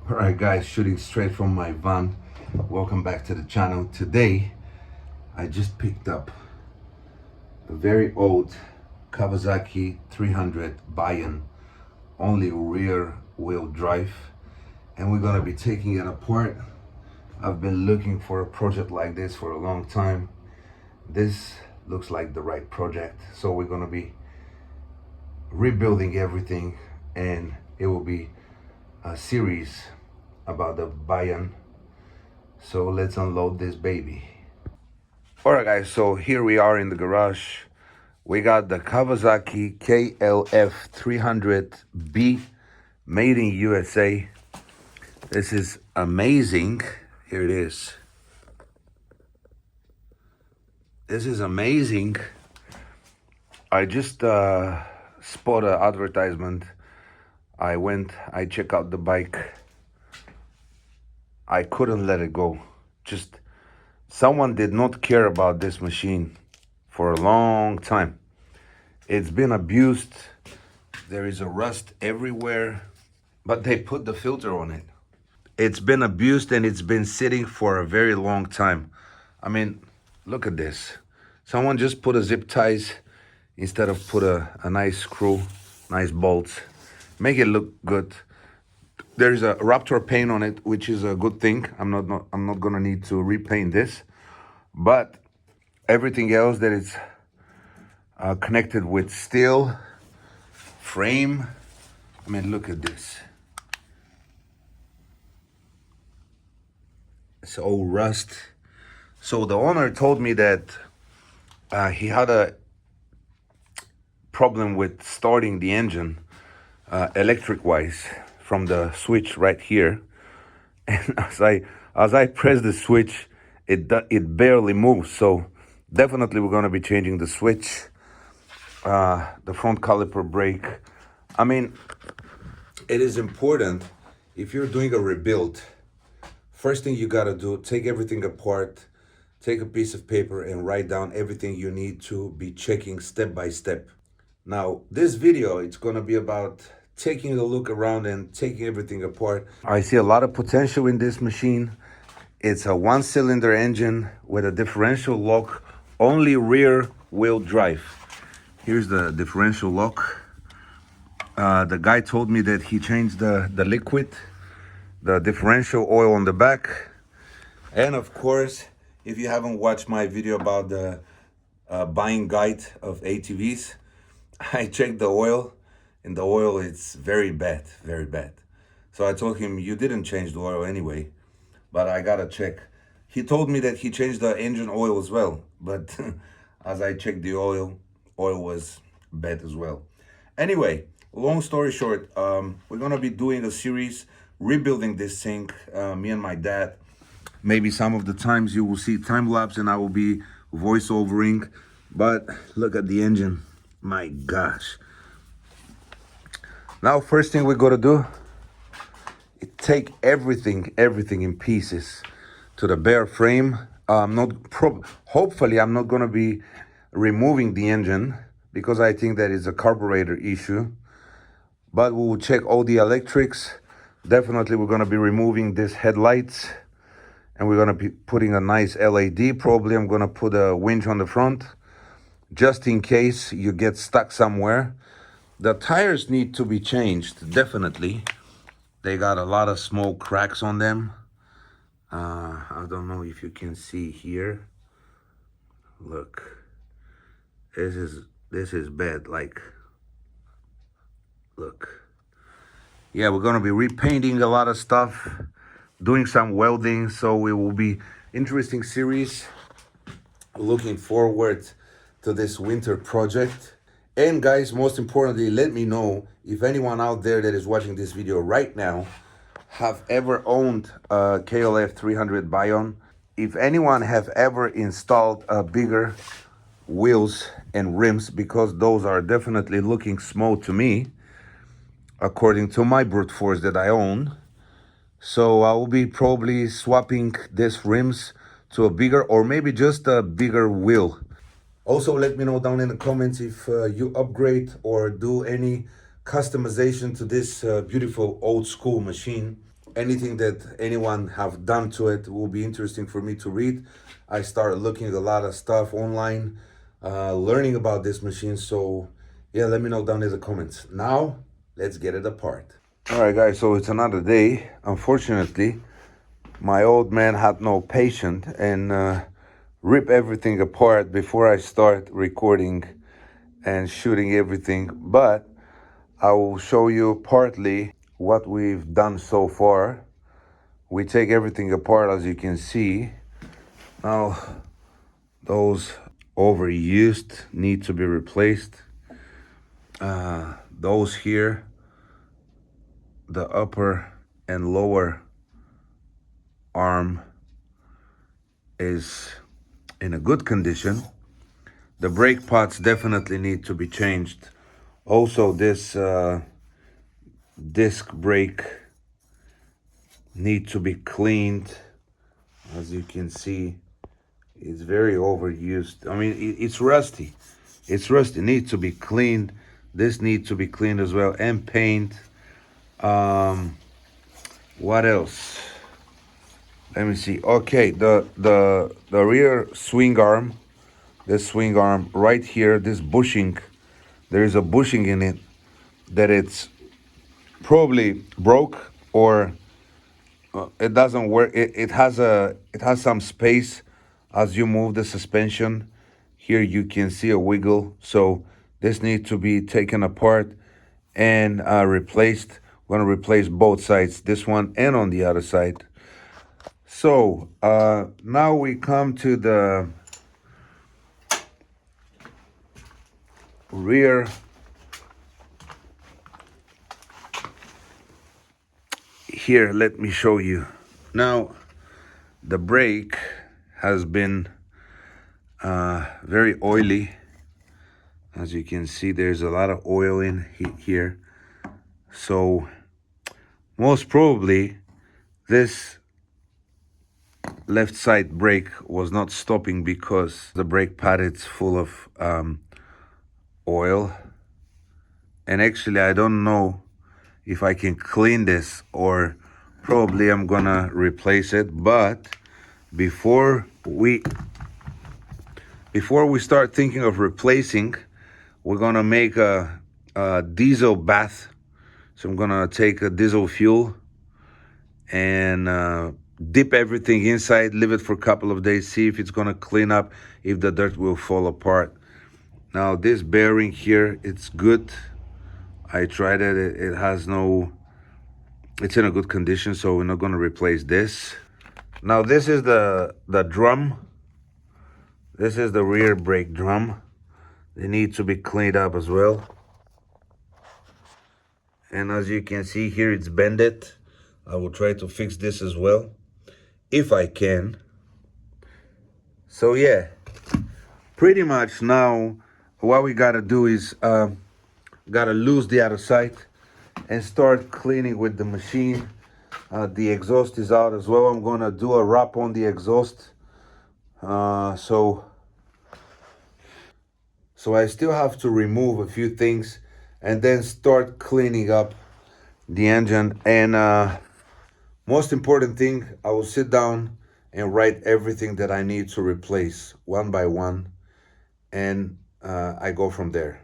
Alright guys, shooting straight from my van. Welcome back to the channel. Today I just picked up a very old Kawasaki 300 Bayoun, only rear wheel drive, and we're gonna be taking it apart. I've been looking for a project like this for a long time. This looks like the right project, so we're gonna be rebuilding everything, and it will be a series about the Bayoun. So let's unload this baby. Alright guys, so here we are in the garage. We got the Kawasaki KLF 300B, made in USA. This is amazing. Here it is. This is amazing. I just spot an advertisement. I check out the bike. I couldn't let it go. Just someone did not care about this machine for a long time. It's been abused. There is a rust everywhere, but they put the filter on it. It's been abused and it's been sitting for a very long time. I mean, look at this. Someone just put a zip ties instead of put a nice screw, nice bolts. Make it look good. There is a Raptor paint on it, which is a good thing. I'm not gonna need to repaint this, but everything else that is connected with steel frame. I mean, look at this. It's all rust. So the owner told me that he had a problem with starting the engine electric-wise from the switch right here, and as I press the switch, it barely moves. So definitely we're going to be changing the switch, the front caliper brake. I mean, it is important if you're doing a rebuild. First thing you got to do, take everything apart, take a piece of paper and write down everything you need to be checking step by step. Now, this video, it's going to be about taking a look around and taking everything apart. I see a lot of potential in this machine. It's a one-cylinder engine with a differential lock, only rear wheel drive. Here's the differential lock. The guy told me that he changed the liquid, the differential oil on the back. And of course, if you haven't watched my video about the buying guide of ATVs, I checked the oil, and the oil is very bad, very bad. So I told him, you didn't change the oil anyway, but I gotta check. He told me that he changed the engine oil as well, but as I checked the oil was bad as well. Anyway, long story short, we're gonna be doing a series, rebuilding this thing, me and my dad. Maybe some of the times you will see time lapse and I will be voiceovering, but look at the engine, my gosh. Now, first thing we gotta do is take everything in pieces to the bare frame. Hopefully I'm not gonna be removing the engine because I think that is a carburetor issue, but we will check all the electrics. Definitely we're gonna be removing these headlights, and we're gonna be putting a nice LED. Probably I'm gonna put a winch on the front, just in case you get stuck somewhere. The tires need to be changed, definitely. They got a lot of small cracks on them. I don't know if you can see here. Look, this is bad, like, look. Yeah, we're gonna be repainting a lot of stuff, doing some welding, so it will be interesting series. Looking forward to this winter project. And guys, most importantly, let me know if anyone out there that is watching this video right now have ever owned a KLF 300 Bayoun. If anyone have ever installed bigger wheels and rims, because those are definitely looking small to me, according to my brute force that I own. So I will be probably swapping these rims to a bigger, or maybe just a bigger wheel. Also, let me know down in the comments if you upgrade or do any customization to this beautiful old school machine. anything that anyone have done to it will be interesting for me to read. I started looking at a lot of stuff online, learning about this machine. So yeah, let me know down in the comments. Now let's get it apart. All right, guys, so it's another day. Unfortunately, my old man had no patience and rip everything apart before I start recording and shooting everything. But I will show you partly what we've done so far. We take everything apart, as you can see. Now, those overused need to be replaced. Those here, the upper and lower arm is in a good condition. The brake pots definitely need to be changed. Also, this disc brake need to be cleaned. As you can see, it's very overused. I mean, it's rusty. It's rusty. It needs to be cleaned. This needs to be cleaned as well, and paint. What else? Let me see. Okay, the rear swing arm, this swing arm right here, this bushing, there is a bushing in it that it's probably broke or it doesn't work. It has some space as you move the suspension. Here you can see a wiggle, so this needs to be taken apart and replaced. We're gonna replace both sides, this one and on the other side. So now we come to the rear here. Let me show you. Now the brake has been very oily. As you can see, there's a lot of oil in here. So most probably this left side brake was not stopping because the brake pad is full of oil. And actually, I don't know if I can clean this, or probably I'm gonna replace it. But before we start thinking of replacing, we're gonna make a diesel bath. So I'm gonna take a diesel fuel and dip everything inside, leave it for a couple of days, see if it's gonna clean up, if the dirt will fall apart. Now this bearing here, it's good. I tried it, it has no, it's in a good condition, so we're not gonna replace this. Now this is the drum. This is the rear brake drum. They need to be cleaned up as well. And as you can see here, it's bended. I will try to fix this as well, if I can. So yeah, pretty much now what we gotta do is gotta lose the other side and start cleaning with the machine. The exhaust is out as well. I'm gonna do a wrap on the exhaust. So I still have to remove a few things and then start cleaning up the engine. And most important thing, I will sit down and write everything that I need to replace one by one, and I go from there.